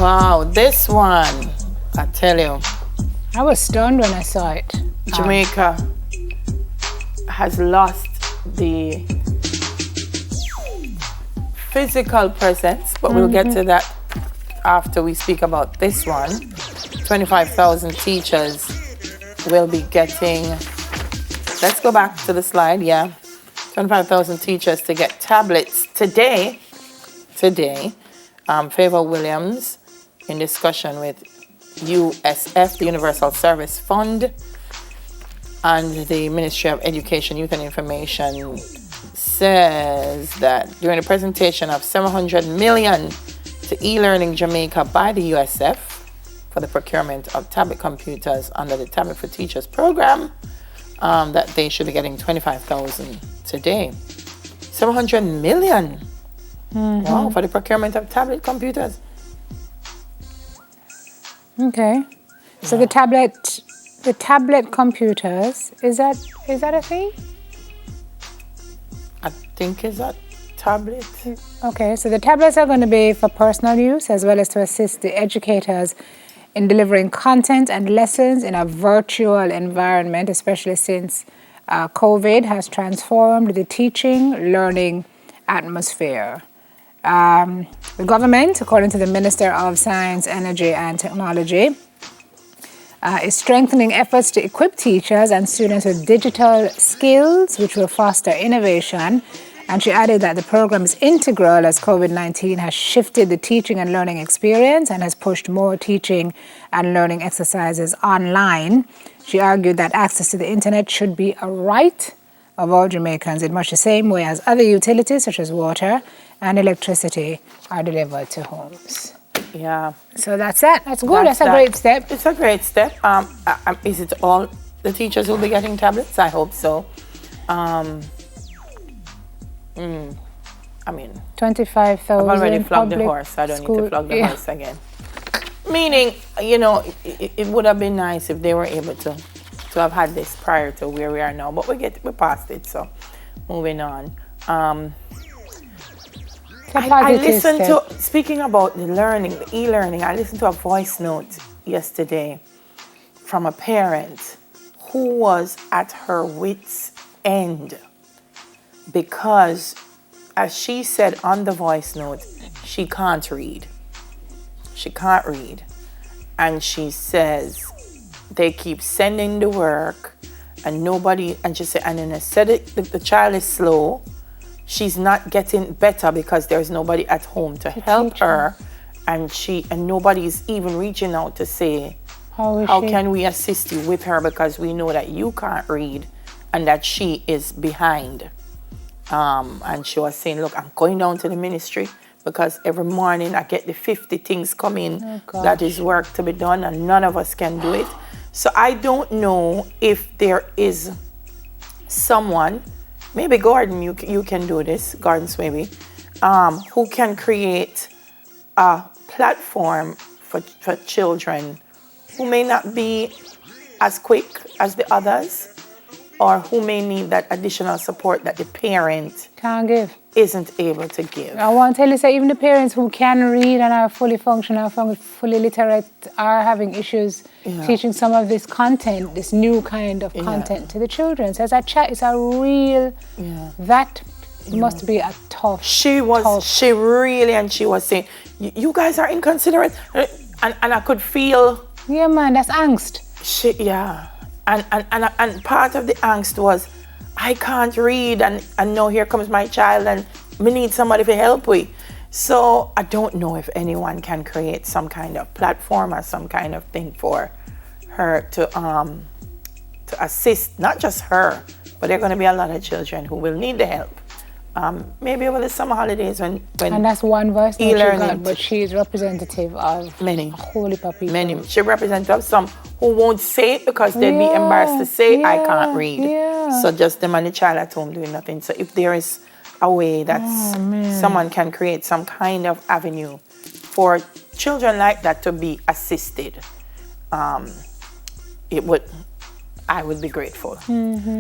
Wow, this one, I tell you, I was stunned when I saw it. Jamaica has lost the physical presence, but we'll get to that after we speak about this one. 25,000 teachers will be getting, let's go back to the slide, 25,000 teachers to get tablets today. Favor Williams, in discussion with USF, the Universal Service Fund, and the Ministry of Education, Youth and Information, says that during a presentation of $700 million to e-learning Jamaica by the USF for the procurement of tablet computers under the Tablet for Teachers program, that they should be getting 25,000 today. $700 million. Wow, for the procurement of tablet computers. Okay. So the tablet computers, is that a thing? I think it's a tablet. Okay, so the tablets are going to be for personal use as well as to assist the educators in delivering content and lessons in a virtual environment, especially since COVID has transformed the teaching, learning atmosphere. The government, according to the Minister of Science, Energy and Technology, is strengthening efforts to equip teachers and students with digital skills, which will foster innovation. And she added that the program is integral as COVID-19 has shifted the teaching and learning experience and has pushed more teaching and learning exercises online. She argued that access to the internet should be a right of all Jamaicans in much the same way as other utilities such as water and electricity are delivered to homes. Yeah. So that's it. That's good. That's a great step. It's a great step. Is it all the teachers who will be getting tablets? I hope so. I mean, 25,000. I've already flogged the horse. I don't need to flog the horse again. Meaning, it would have been nice if they were able to have had this prior to where we are now. But we past it. So, moving on. I listened to, speaking about the learning, the e-learning, I listened to a voice note yesterday from a parent who was at her wit's end because, as she said on the voice note, she can't read. She can't read. And she says they keep sending the work and nobody, and she said, and then I said the child is slow. She's not getting better because there's nobody at home to help her, and nobody's even reaching out to say, how can we assist you with her, because we know that you can't read and that she is behind. And she was saying, look, I'm going down to the ministry because every morning I get the 50 things coming that is work to be done and none of us can do it. So I don't know if there is someone, maybe Gordon, you can do this, Gordon Swaby, who can create a platform for children who may not be as quick as the others, or who may need that additional support that the parent can't give, isn't able to give. I want to tell you, say, even the parents who can read and are fully functional, fully literate, are having issues teaching some of this content, this new kind of content to the children. So it's a real, that must be a tough. She was saying, you guys are inconsiderate. And I could feel. Yeah, man, that's angst. And part of the angst was, I can't read, and now here comes my child, and we need somebody to help with. So I don't know if anyone can create some kind of platform or some kind of thing for her to assist, not just her, but there are going to be a lot of children who will need the help. Maybe over the summer holidays when and that's one voice that she got, but she is representative of many whole heap of people. Many. She represents some who won't say it because they'd be embarrassed to say, I can't read. So just them and the child at home doing nothing. So if there is a way that someone can create some kind of avenue for children like that to be assisted, I would be grateful.